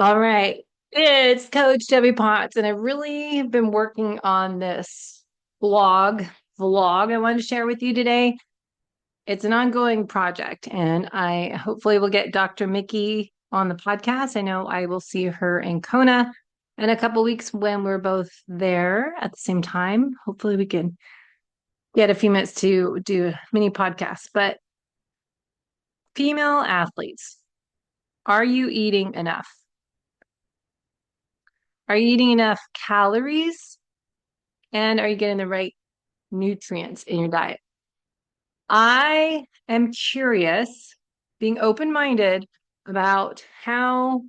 All right. It's Coach Debbie Potts, and I've really been working on this vlog I wanted to share with you today. It's an ongoing project, and I hopefully will get Dr. Mickey on the podcast. I know I will see her in Kona in a couple weeks when we're both there at the same time. Hopefully, we can get a few minutes to do a mini podcast. But female athletes, are you eating enough? Are you eating enough calories? And are you getting the right nutrients in your diet? I am curious, being open-minded about how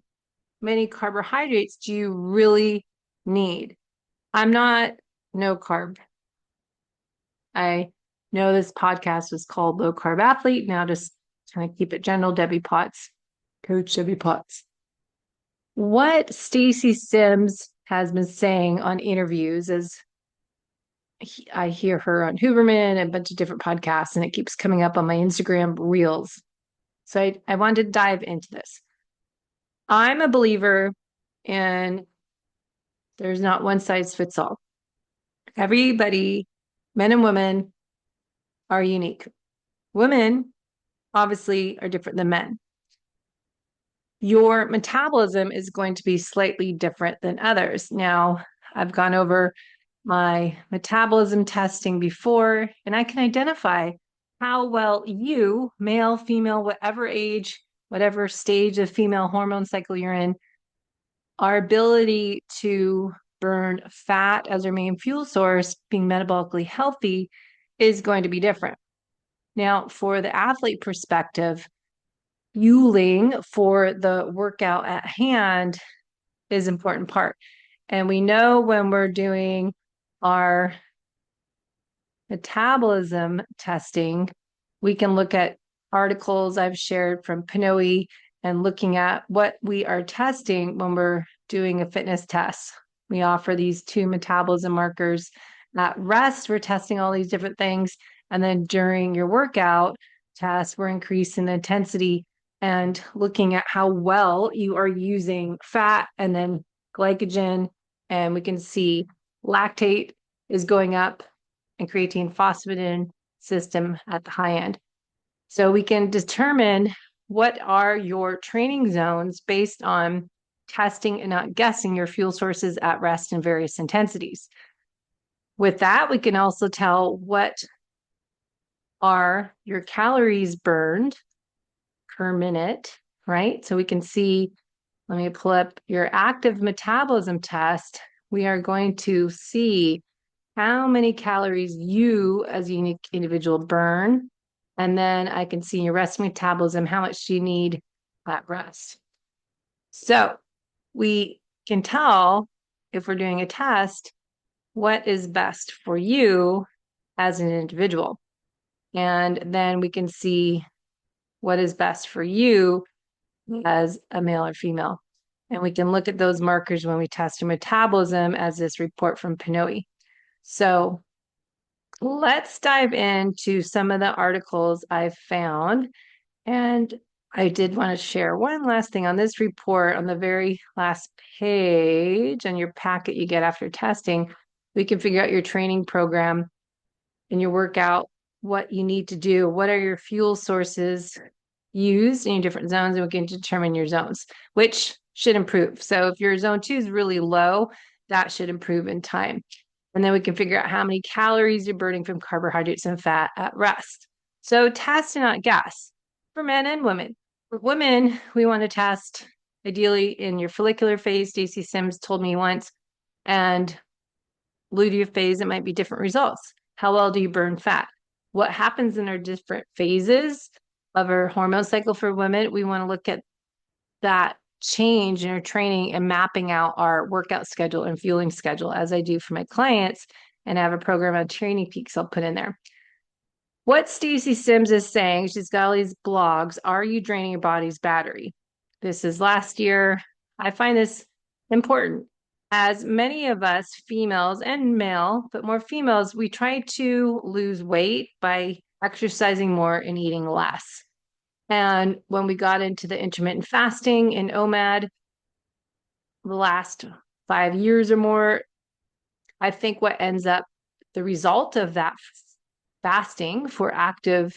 many carbohydrates do you really need? I'm not no carb. I know this podcast was called Low Carb Athlete. Now just kind of keep it general, Debbie Potts, Coach Debbie Potts. What Stacy Sims has been saying on interviews is I hear her on Hooverman and a bunch of different podcasts, and it keeps coming up on my Instagram reels. So I wanted to dive into this. I'm a believer in there's not one size fits all. Everybody, men and women, are unique. Women obviously are different than men. Your metabolism is going to be slightly different than others. Now, I've gone over my metabolism testing before, and I can identify how well you, male, female, whatever age, whatever stage of female hormone cycle you're in, our ability to burn fat as our main fuel source, being metabolically healthy, is going to be different. Now, for the athlete perspective, fueling for the workout at hand is an important part. And we know when we're doing our metabolism testing, we can look at articles I've shared from Pinoe and looking at what we are testing when we're doing a fitness test. We offer these two metabolism markers. At rest, we're testing all these different things. And then during your workout test, we're increasing the intensity and looking at how well you are using fat and then glycogen. And we can see lactate is going up and creatine phosphatin system at the high end. So we can determine what are your training zones based on testing and not guessing your fuel sources at rest and various intensities. With that, we can also tell what are your calories burned per minute, right? So we can see, let me pull up your active metabolism test. We are going to see how many calories you as a unique individual burn. And then I can see your rest metabolism, how much do you need at rest. So we can tell if we're doing a test, what is best for you as an individual. And then we can see what is best for you as a male or female. And we can look at those markers when we test your metabolism as this report from Pinoe. So let's dive into some of the articles I've found. And I did want to share one last thing on this report on the very last page on your packet you get after testing. We can figure out your training program and your workout, what you need to do, what are your fuel sources used in your different zones, and we can determine your zones, which should improve. So if your zone 2 is really low, that should improve in time. And then we can figure out how many calories you're burning from carbohydrates and fat at rest. So test and not guess for men and women. For women, we want to test ideally in your follicular phase. Stacy Sims told me once, and luteal phase, it might be different results. How well do you burn fat? What happens in our different phases of our hormone cycle for women? We want to look at that change in our training and mapping out our workout schedule and fueling schedule as I do for my clients, and I have a program on Training Peaks I'll put in there. What Stacy Sims is saying, she's got all these blogs, are you draining your body's battery? This is last year. I find this important as many of us females and male, but more females, we try to lose weight by exercising more and eating less. And when we got into the intermittent fasting in OMAD, the last 5 years or more, I think what ends up the result of that fasting for active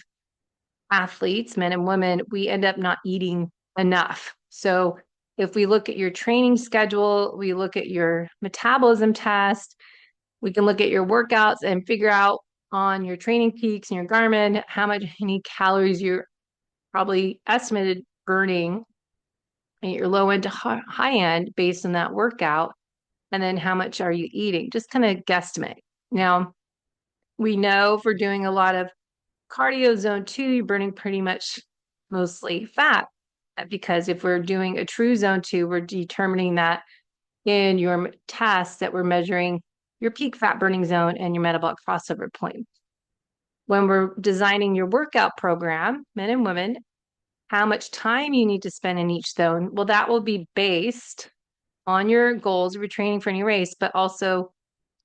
athletes, men and women, we end up not eating enough. So if we look at your training schedule, we look at your metabolism test, we can look at your workouts and figure out on your training peaks and your Garmin how many calories you're probably estimated burning at your low end to high end based on that workout. And then how much are you eating? Just kind of guesstimate. Now, we know if we're doing a lot of cardio zone 2, you're burning pretty much mostly fat, because if we're doing a true zone 2, we're determining that in your tests that we're measuring your peak fat burning zone and your metabolic crossover point. When we're designing your workout program, men and women, how much time you need to spend in each zone, well, that will be based on your goals, you're training for any race, but also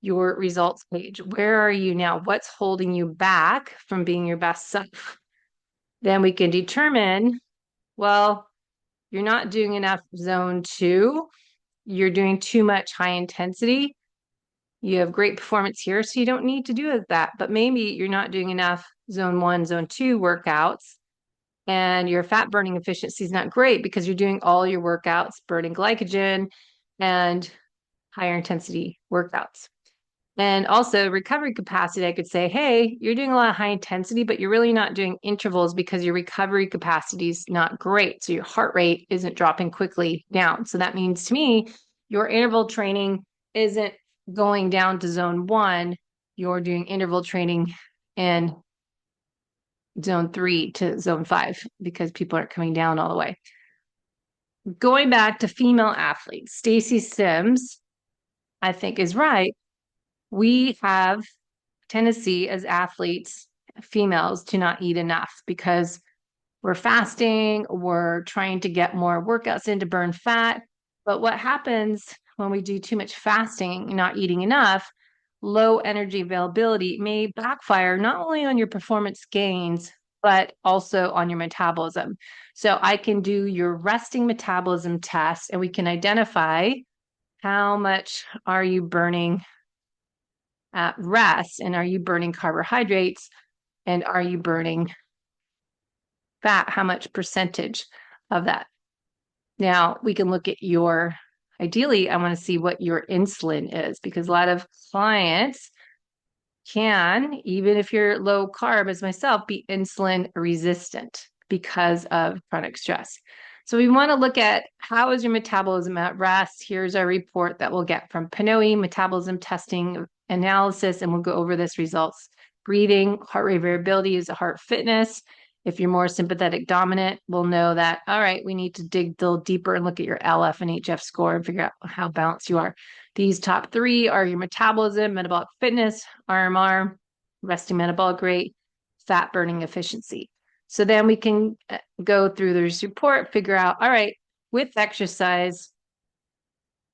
your results page. Where are you now? What's holding you back from being your best self? Then we can determine, well, you're not doing enough zone 2. You're doing too much high intensity. You have great performance here, so you don't need to do that. But maybe you're not doing enough zone 1, zone 2 workouts, and your fat burning efficiency is not great because you're doing all your workouts burning glycogen and higher intensity workouts. And also recovery capacity, I could say, hey, you're doing a lot of high intensity, but you're really not doing intervals because your recovery capacity is not great. So your heart rate isn't dropping quickly down. So that means to me, your interval training isn't going down to zone 1. You're doing interval training in zone 3 to zone 5 because people aren't coming down all the way. Going back to female athletes, Stacy Sims, I think, is right. We have tendency as athletes, females, to not eat enough because we're fasting, we're trying to get more workouts in to burn fat. But what happens when we do too much fasting, not eating enough, low energy availability may backfire not only on your performance gains, but also on your metabolism. So I can do your resting metabolism test and we can identify how much are you burning at rest, and are you burning carbohydrates, and are you burning fat? How much percentage of that? Now we can look at your, ideally, I want to see what your insulin is because a lot of clients can, even if you're low carb as myself, be insulin resistant because of chronic stress. So we want to look at how is your metabolism at rest. Here's our report that we'll get from PNOE, metabolism testing analysis, and we'll go over this results. Breathing, heart rate variability is a heart fitness. If you're more sympathetic dominant, we'll know that, all right, we need to dig a little deeper and look at your LF and HF score and figure out how balanced you are. These top 3 are your metabolism, metabolic fitness, RMR, resting metabolic rate, fat burning efficiency. So then we can go through this report, figure out, all right, with exercise,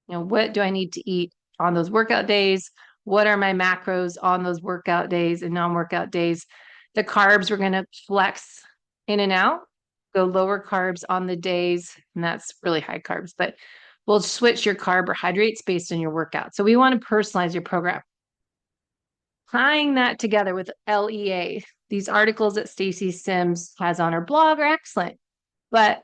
what do I need to eat on those workout days? What are my macros on those workout days and non-workout days? The carbs, we're going to flex in and out, go lower carbs on the days, and that's really high carbs, but we'll switch your carbohydrates based on your workout. So we want to personalize your program. Tying that together with LEA, these articles that Stacy Sims has on her blog are excellent, but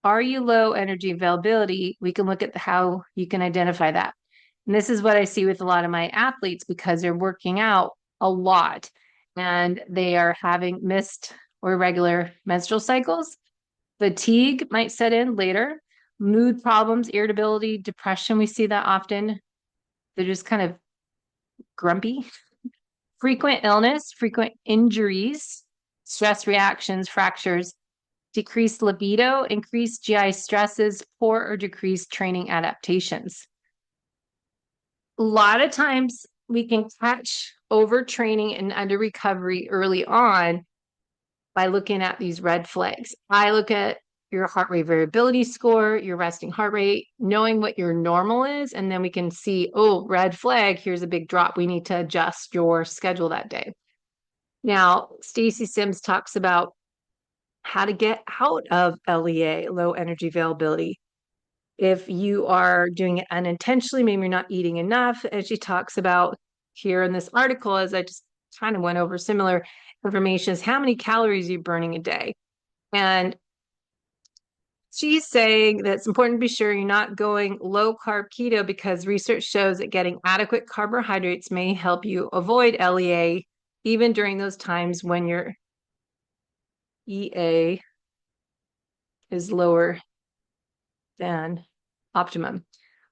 are you low energy availability? We can look at how you can identify that. And this is what I see with a lot of my athletes because they're working out a lot and they are having missed or irregular menstrual cycles. Fatigue might set in later. Mood problems, irritability, depression, we see that often. They're just kind of grumpy. Frequent illness, frequent injuries, stress reactions, fractures, decreased libido, increased GI stresses, poor or decreased training adaptations. A lot of times we can catch overtraining and under recovery early on by looking at these red flags. I look at your heart rate variability score, your resting heart rate, knowing what your normal is, and then we can see, oh, red flag, here's a big drop. We need to adjust your schedule that day. Now, Stacy Sims talks about how to get out of LEA, low energy availability. if you are doing it unintentionally, maybe you're not eating enough. And she talks about here in this article, as I just kind of went over similar information, is how many calories you're burning a day. And she's saying that it's important to be sure you're not going low carb keto because research shows that getting adequate carbohydrates may help you avoid LEA even during those times when your EA is lower than optimum.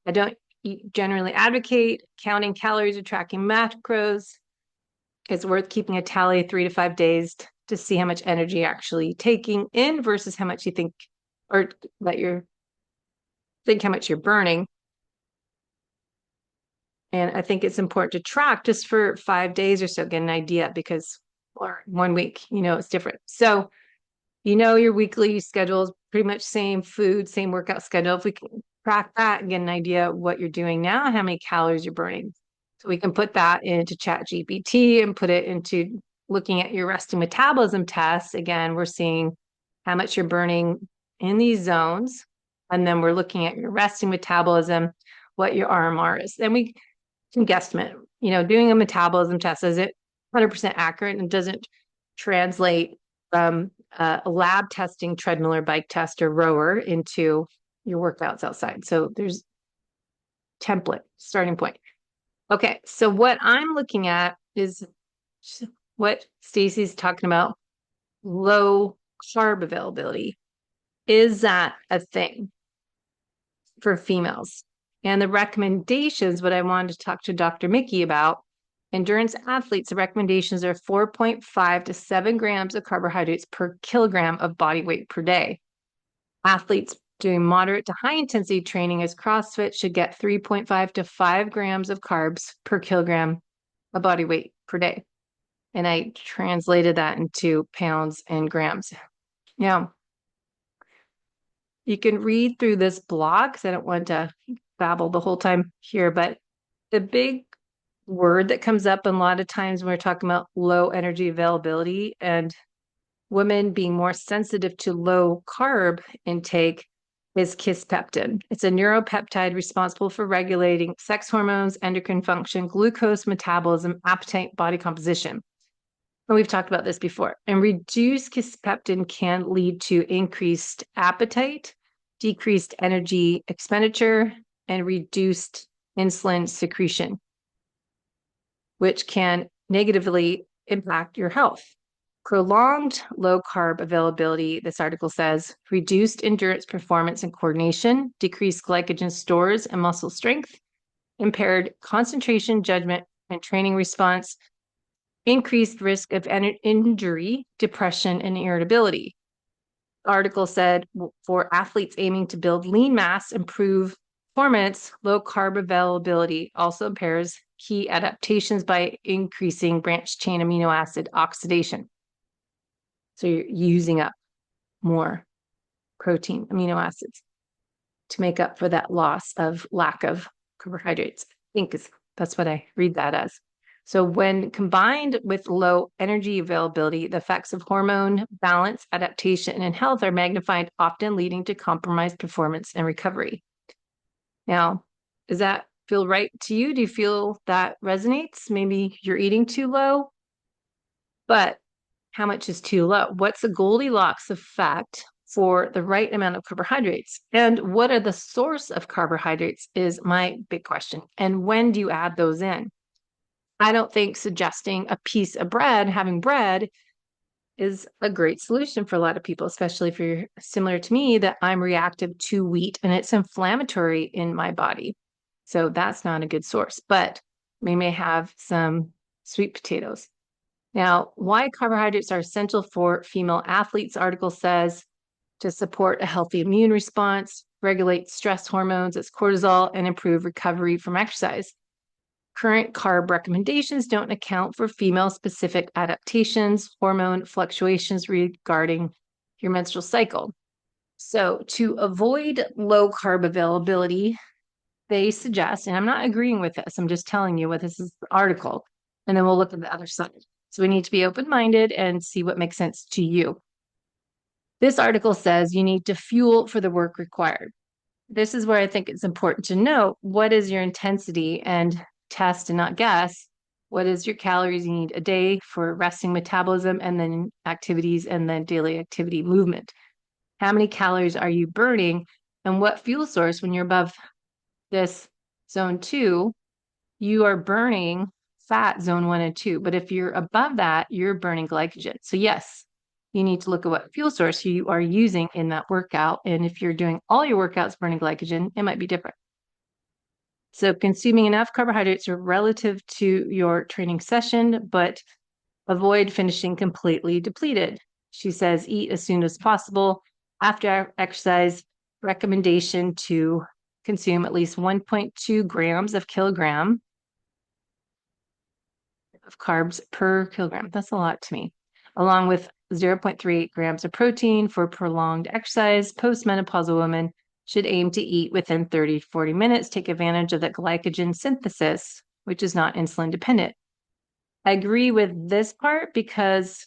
I don't generally advocate counting calories or tracking macros. It's worth keeping a tally 3 to 5 days to see how much energy you're actually taking in versus how much you think, or that you're think how much you're burning. And I think it's important to track just for 5 days or so, get an idea, because or 1 week, it's different. So, your weekly schedule is pretty much same food, same workout schedule. If we can track that and get an idea of what you're doing now, how many calories you're burning. So we can put that into ChatGPT and put it into looking at your resting metabolism tests. Again, we're seeing how much you're burning in these zones. And then we're looking at your resting metabolism, what your RMR is. Then we can guesstimate, doing a metabolism test isn't 100% accurate and doesn't translate from a lab testing treadmill or bike test or rower into your workouts outside. So there's template, starting point. Okay, so what I'm looking at is what Stacy's talking about, low carb availability. Is that a thing for females? And the recommendations, what I wanted to talk to Dr. Mickey about, endurance athletes, the recommendations are 4.5 to 7 grams of carbohydrates per kilogram of body weight per day. Athletes doing moderate to high intensity training as CrossFit should get 3.5 to 5 grams of carbs per kilogram of body weight per day. And I translated that into pounds and grams. Now, you can read through this blog because I don't want to babble the whole time here, but the big word that comes up a lot of times when we're talking about low energy availability and women being more sensitive to low carb intake is kisspeptin. It's a neuropeptide responsible for regulating sex hormones, endocrine function, glucose metabolism, appetite, body composition. And we've talked about this before. And reduced kisspeptin can lead to increased appetite, decreased energy expenditure, and reduced insulin secretion, which can negatively impact your health. Prolonged low carb availability, this article says, reduced endurance performance and coordination, decreased glycogen stores and muscle strength, impaired concentration, judgment, and training response, increased risk of injury, depression, and irritability. The article said for athletes aiming to build lean mass, improve performance, low carb availability also impairs key adaptations by increasing branched chain amino acid oxidation. So you're using up more protein amino acids to make up for that loss of lack of carbohydrates. I think that's what I read that as. So when combined with low energy availability, the effects of hormone balance, adaptation, and health are magnified, often leading to compromised performance and recovery. Now, does that feel right to you? Do you feel that resonates? Maybe you're eating too low, but how much is too low? What's the Goldilocks effect for the right amount of carbohydrates? And what are the source of carbohydrates is my big question. And when do you add those in? I don't think suggesting a piece of bread, having bread, is a great solution for a lot of people, especially if you're similar to me, that I'm reactive to wheat and it's inflammatory in my body. So that's not a good source, but we may have some sweet potatoes. Now, why carbohydrates are essential for female athletes, article says, to support a healthy immune response, regulate stress hormones, as cortisol, and improve recovery from exercise. Current carb recommendations don't account for female-specific adaptations, hormone fluctuations regarding your menstrual cycle. So to avoid low carb availability, they suggest, and I'm not agreeing with this, I'm just telling you what this is the article, and then we'll look at the other side. So we need to be open-minded and see what makes sense to you. This article says you need to fuel for the work required. this is where I think it's important to know what is your intensity and test and not guess. What is your calories you need a day for resting metabolism and then activities and then daily activity movement? How many calories are you burning? And what fuel source, when you're above this zone 2, you are burning fat zone 1 and 2. But if you're above that, you're burning glycogen. So yes, you need to look at what fuel source you are using in that workout. And if you're doing all your workouts burning glycogen, it might be different. So consuming enough carbohydrates are relative to your training session, but avoid finishing completely depleted. She says eat as soon as possible after exercise. Recommendation to consume at least 1.2 grams of kilogram of carbs per kilogram. That's a lot to me, along with 0.38 grams of protein for prolonged exercise. Postmenopausal women should aim to eat within 30 to 40 minutes, take advantage of the glycogen synthesis, which is not insulin dependent. I agree with this part because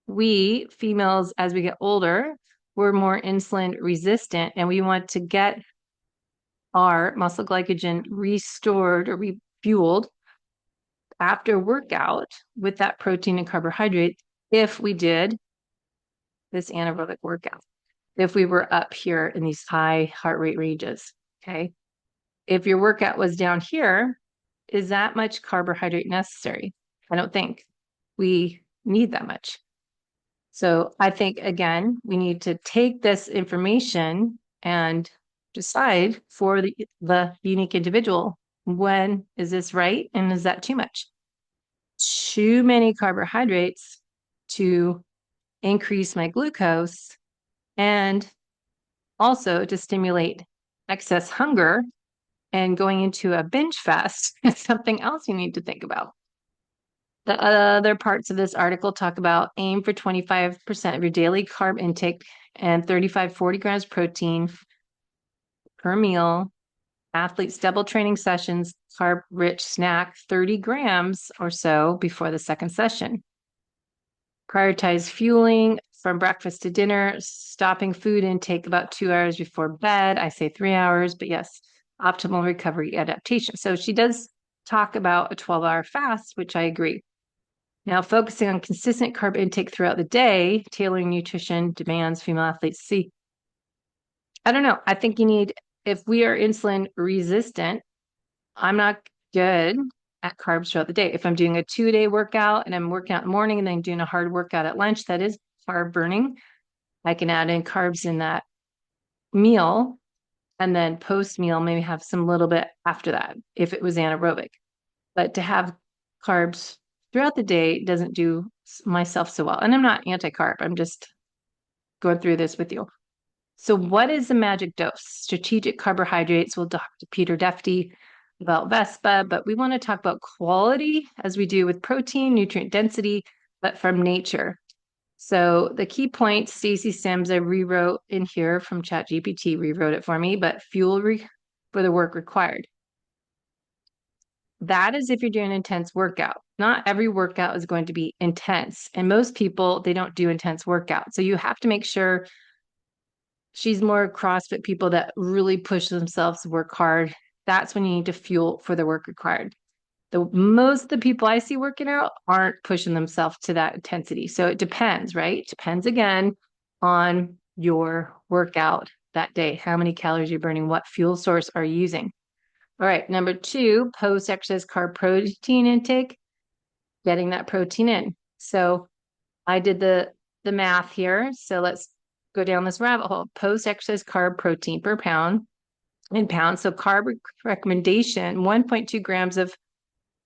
we females, as we get older, we're more insulin resistant and we want to get our muscle glycogen restored or refueled after workout with that protein and carbohydrate if we did this anaerobic workout, if we were up here in these high heart rate ranges. Okay. If your workout was down here, is that much carbohydrate necessary? I don't think we need that much. So I think, again, we need to take this information and decide for the unique individual, when is this right and is that too much? Too many carbohydrates to increase my glucose and also to stimulate excess hunger and going into a binge fast is something else you need to think about. The other parts of this article talk about aim for 25% of your daily carb intake and 35-40 grams protein per meal. Athletes double training sessions, carb rich snack 30 grams or so before the second session. Prioritize fueling from breakfast to dinner, stopping food intake about 2 hours before bed. I say 3 hours, but yes, optimal recovery adaptation. So she does talk about a 12-hour fast, which I agree. Now, focusing on consistent carb intake throughout the day, tailoring nutrition demands female athletes. See, I don't know. I think you need, if we are insulin resistant, I'm not good at carbs throughout the day. If I'm doing a 2-day workout and I'm working out in the morning and then doing a hard workout at lunch, that is carb burning. I can add in carbs in that meal and then post meal, maybe have some little bit after that if it was anaerobic. But to have carbs throughout the day doesn't do myself so well. And I'm not anti-carb. I'm just going through this with you. So what is the magic dose? Strategic carbohydrates. We'll talk to Peter Defty about Vespa, but we want to talk about quality as we do with protein, nutrient density, but from nature. So the key points, Stacy Sims, I rewrote in here from ChatGPT, rewrote it for me, but fuel for the work required. That is if you're doing an intense workout. Not every workout is going to be intense. And most people, they don't do intense workouts. So you have to make sure she's more CrossFit people that really push themselves, work hard. That's when you need to fuel for the work required. Most of the people I see working out aren't pushing themselves to that intensity. So it depends, right? It depends again on your workout that day, how many calories you're burning, what fuel source are you using. All right, number 2, post-exercise carb protein intake, getting that protein in. So I did the math here. So let's go down this rabbit hole. Post-exercise carb protein per pound in pounds. So carb recommendation, 1.2 grams of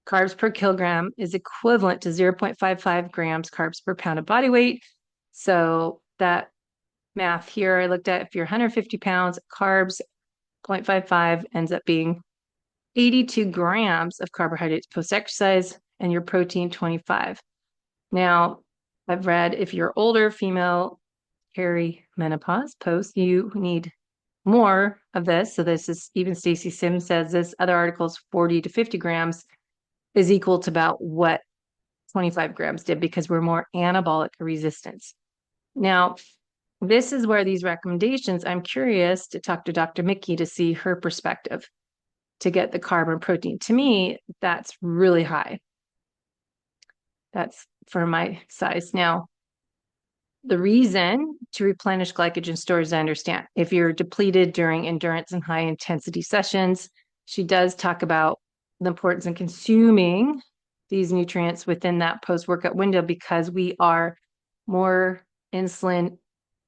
carbs per kilogram is equivalent to 0.55 grams carbs per pound of body weight. So that math here I looked at, if you're 150 pounds, carbs 0.55 ends up being 82 grams of carbohydrates post-exercise, and your protein 25. Now, I've read if you're older, female, perimenopause, post, you need more of this. So this is, even Stacy Sims says this, other articles, 40 to 50 grams is equal to about what 25 grams did because we're more anabolic resistance. Now, this is where these recommendations, I'm curious to talk to Dr. Mickey to see her perspective to get the carb and protein. To me, that's really high. That's for my size. Now, the reason to replenish glycogen stores, I understand. If you're depleted during endurance and high intensity sessions, she does talk about the importance in consuming these nutrients within that post-workout window because we are more insulin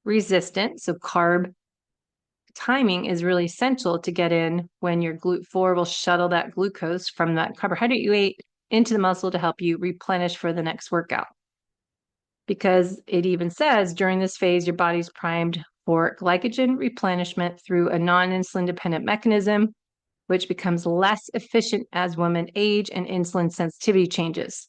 resistant. So carb timing is really essential to get in when your GLUT4 will shuttle that glucose from that carbohydrate you ate into the muscle to help you replenish for the next workout. Because it even says during this phase, your body's primed for glycogen replenishment through a non-insulin dependent mechanism, which becomes less efficient as women age and insulin sensitivity changes.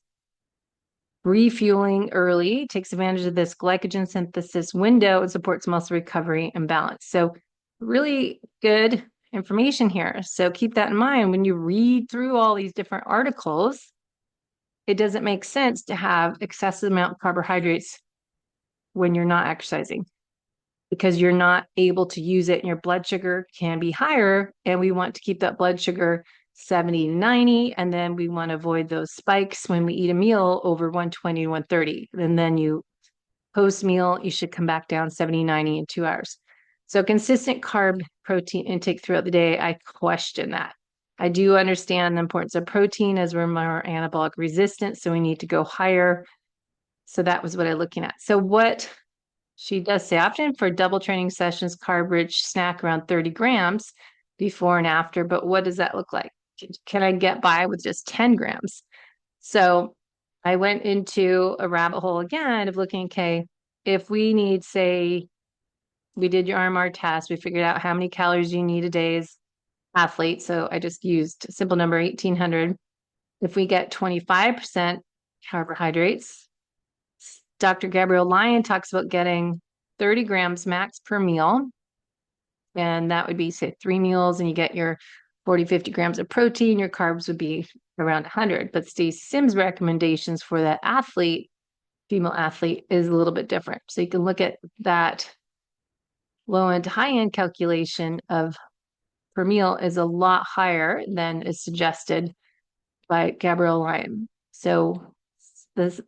Refueling early takes advantage of this glycogen synthesis window and supports muscle recovery and balance. So really good information here. So keep that in mind when you read through all these different articles. It doesn't make sense to have excessive amount of carbohydrates when you're not exercising because you're not able to use it and your blood sugar can be higher. And we want to keep that blood sugar 70 to 90. And then we want to avoid those spikes when we eat a meal over 120 to 130. And then you post meal, you should come back down 70, 90 in 2 hours. So consistent carb protein intake throughout the day, I question that. I do understand the importance of protein as we're more anabolic resistant, so we need to go higher. So that was what I'm looking at. So what she does say often for double training sessions, carb-rich snack around 30 grams before and after, but what does that look like? Can I get by with just 10 grams? So I went into a rabbit hole again of looking, okay, if we need, say, we did your RMR test, we figured out how many calories you need a day as athlete. So I just used a simple number, 1,800. If we get 25% carbohydrates, Dr. Gabrielle Lyon talks about getting 30 grams max per meal. And that would be, say, 3 meals, and you get your 40, 50 grams of protein. Your carbs would be around 100. But Stacy Sims' recommendations for that athlete, female athlete, is a little bit different. So you can look at that low end to high end calculation of per meal is a lot higher than is suggested by Gabrielle Lyon. So the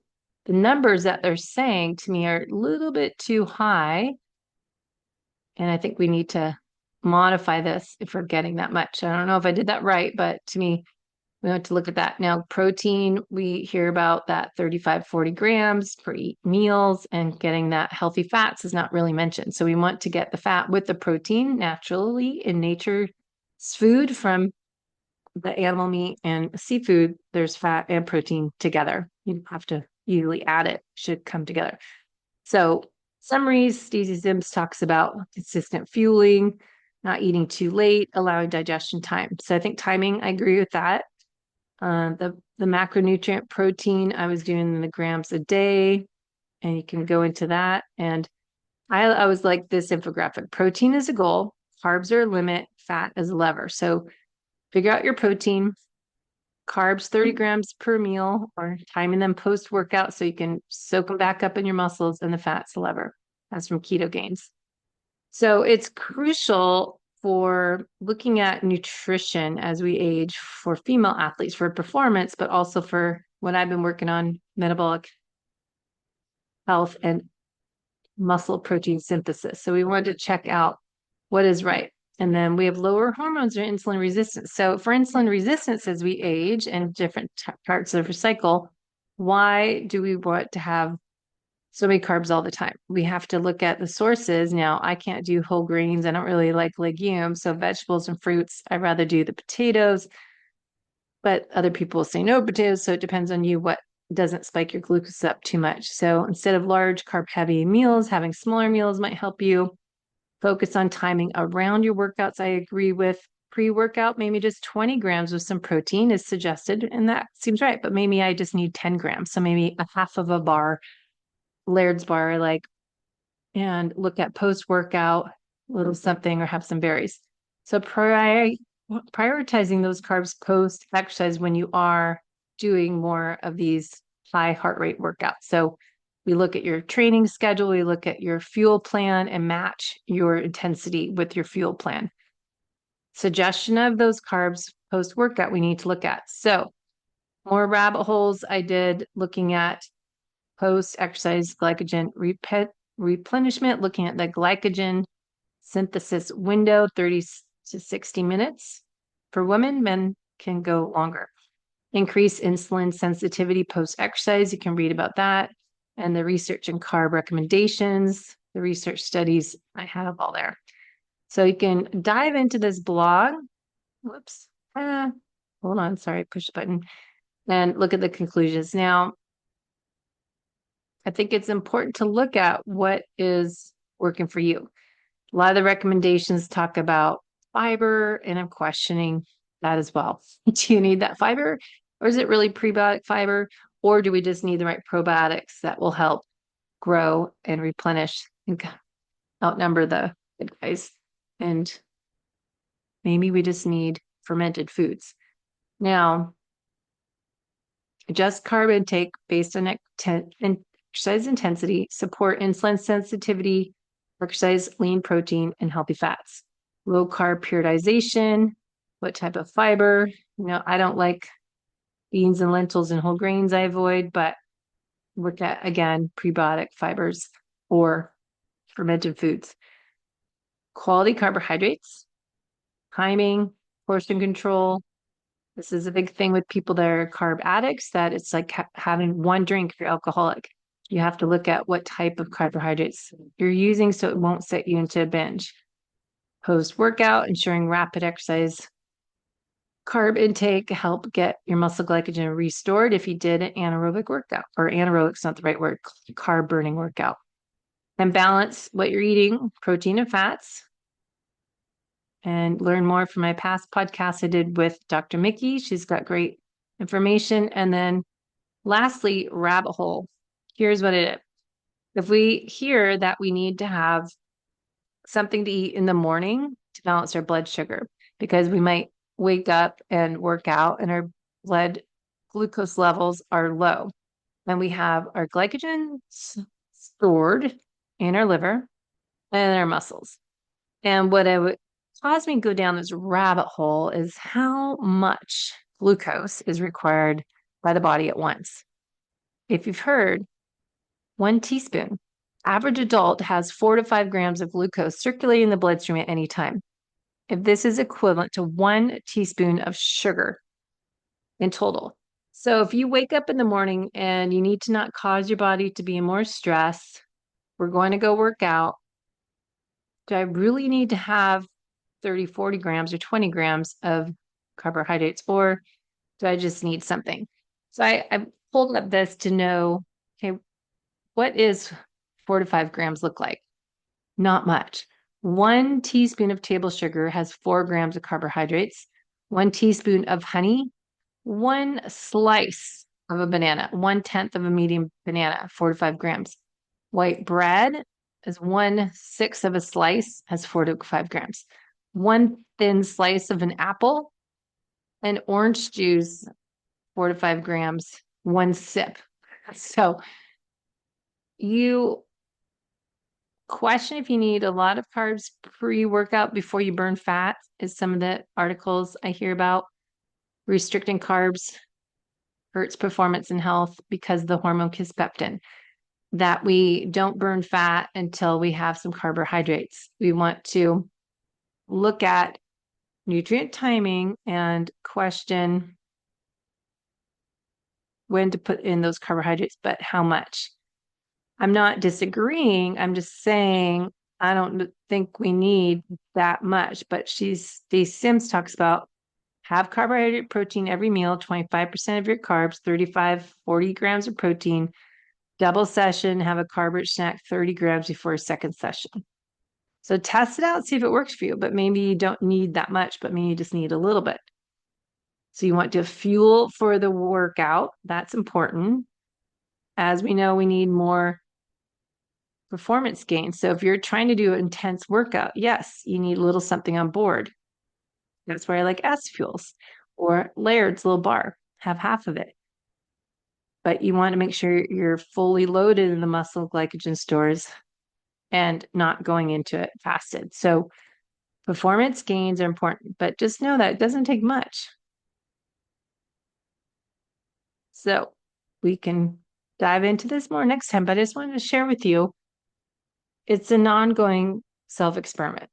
numbers that they're saying to me are a little bit too high. And I think we need to modify this if we're getting that much. I don't know if I did that right, but to me, we want to look at that. Now, protein, we hear about that 35, 40 grams per meals, and getting that healthy fats is not really mentioned. So we want to get the fat with the protein naturally in nature's food from the animal meat and seafood. There's fat and protein together. You don't have to usually add it, should come together. So summaries, Stacy Sims talks about consistent fueling, not eating too late, allowing digestion time. So I think timing, I agree with that. The macronutrient protein, I was doing the grams a day, and you can go into that. And I was like this infographic: protein is a goal, carbs are a limit, fat is a lever. So figure out your protein, carbs 30 grams per meal, or timing them post workout so you can soak them back up in your muscles, and the fat's a lever. That's from Keto Gains. So it's crucial for looking at nutrition as we age for female athletes for performance, but also for what I've been working on, metabolic health and muscle protein synthesis. So we wanted to check out what is right. And then we have lower hormones or insulin resistance. So for insulin resistance as we age and different parts of the cycle, why do we want to have so many carbs all the time? We have to look at the sources. Now, I can't do whole grains. I don't really like legumes. So vegetables and fruits, I'd rather do the potatoes. But other people say no potatoes. So it depends on you what doesn't spike your glucose up too much. So instead of large carb heavy meals, having smaller meals might help you. Focus on timing around your workouts. I agree with pre-workout, maybe just 20 grams of some protein is suggested, and that seems right. But maybe I just need 10 grams. So maybe a half of a bar, Laird's bar, and look at post-workout, a little something, or have some berries. So prioritizing those carbs post-exercise when you are doing more of these high heart rate workouts. So We look at your training schedule, we look at your fuel plan and match your intensity with your fuel plan. Suggestion of those carbs post-workout we need to look at. So more rabbit holes I did looking at post-exercise glycogen replenishment, looking at the glycogen synthesis window, 30 to 60 minutes. For women, men can go longer. Increase insulin sensitivity post-exercise. You can read about that. And the research and carb recommendations, the research studies, I have all there. So you can dive into this blog. Whoops. Hold on. Sorry, push the button. And look at the conclusions. Now, I think it's important to look at what is working for you. A lot of the recommendations talk about fiber, and I'm questioning that as well. Do you need that fiber, or is it really prebiotic fiber, or do we just need the right probiotics that will help grow and replenish and outnumber the good guys? And maybe we just need fermented foods. Now, adjust carb intake based on exercise intensity, support insulin sensitivity, exercise, lean protein, and healthy fats. Low carb periodization, what type of fiber? I don't like beans and lentils and whole grains, I avoid, but look at, again, prebiotic fibers or fermented foods. Quality carbohydrates, timing, portion control. This is a big thing with people that are carb addicts, that it's like having one drink if you're alcoholic. You have to look at what type of carbohydrates you're using so it won't set you into a binge. Post-workout, ensuring rapid exercise carb intake help get your muscle glycogen restored if you did an anaerobic workout, or anaerobic's not the right word, carb burning workout. And balance what you're eating, protein and fats. And learn more from my past podcast I did with Dr. Mickey. She's got great information. And then lastly, rabbit hole. Here's what it is. If we hear that we need to have something to eat in the morning to balance our blood sugar, because we might wake up and work out and our blood glucose levels are low, and we have our glycogen stored in our liver and our muscles. And what it would cause me to go down this rabbit hole is how much glucose is required by the body at once. If you've heard, 1 teaspoon. Average adult has 4 to 5 grams of glucose circulating in the bloodstream at any time. If this is equivalent to 1 teaspoon of sugar in total. So if you wake up in the morning and you need to not cause your body to be in more stress, we're going to go work out. Do I really need to have 30, 40 grams or 20 grams of carbohydrates, or do I just need something? So I pulled up this to know, okay, what is 4 to 5 grams look like? Not much. 1 teaspoon of table sugar has 4 grams of carbohydrates. 1 teaspoon of honey, 1 slice of a banana, 1/10 of a medium banana, 4 to 5 grams. White bread is 1/6 of a slice, has 4 to 5 grams. 1 thin slice of an apple, and orange juice, 4 to 5 grams, 1 sip. So you question if you need a lot of carbs pre-workout before you burn fat is some of the articles I hear about. Restricting carbs hurts performance and health because of the hormone kisspeptin, that we don't burn fat until we have some carbohydrates. We want to look at nutrient timing and question when to put in those carbohydrates, but how much. I'm not disagreeing. I'm just saying I don't think we need that much. But Stacy Sims talks about have carbohydrate protein every meal, 25% of your carbs, 35, 40 grams of protein. Double session, have a carb-rich snack, 30 grams before a second session. So test it out, see if it works for you. But maybe you don't need that much, but maybe you just need a little bit. So you want to fuel for the workout. That's important. As we know, we need more performance gain. So if you're trying to do an intense workout, yes, you need a little something on board. That's where I like S fuels or Laird's little bar. Have half of it. but you want to make sure you're fully loaded in the muscle glycogen stores and not going into it fasted. So performance gains are important, but just know that it doesn't take much. So we can dive into this more next time, but I just wanted to share with you, it's an ongoing self-experiment.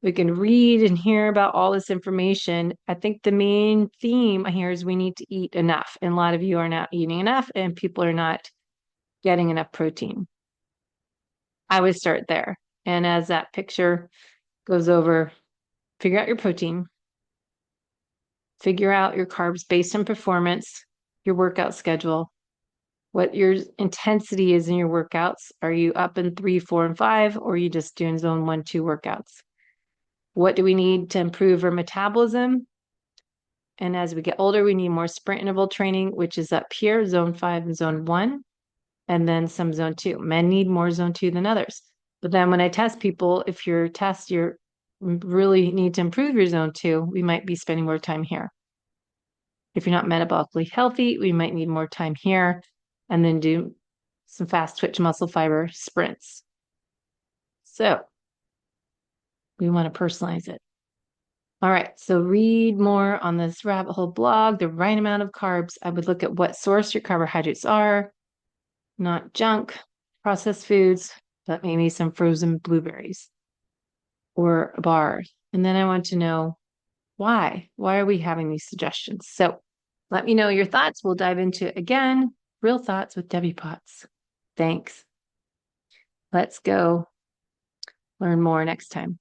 We can read and hear about all this information. I think the main theme here is we need to eat enough. And a lot of you are not eating enough, and people are not getting enough protein. I would start there. And as that picture goes over, figure out your protein, figure out your carbs based on performance, your workout schedule, what your intensity is in your workouts. Are you up in 3, 4, and 5, or are you just doing zone 1, 2 workouts? What do we need to improve our metabolism? And as we get older, we need more sprint interval training, which is up here, zone 5 and zone 1, and then some zone 2. Men need more zone 2 than others. But then when I test people, if your test, you really need to improve your zone 2, we might be spending more time here. If you're not metabolically healthy, we might need more time here and then do some fast twitch muscle fiber sprints. So we want to personalize it. All right, so read more on this rabbit hole blog, the right amount of carbs. I would look at what source your carbohydrates are, not junk, processed foods, but maybe some frozen blueberries or a bar. And then I want to know why. Why are we having these suggestions? So let me know your thoughts. We'll dive into, again, Real Thoughts with Debbie Potts. Thanks. Let's go learn more next time.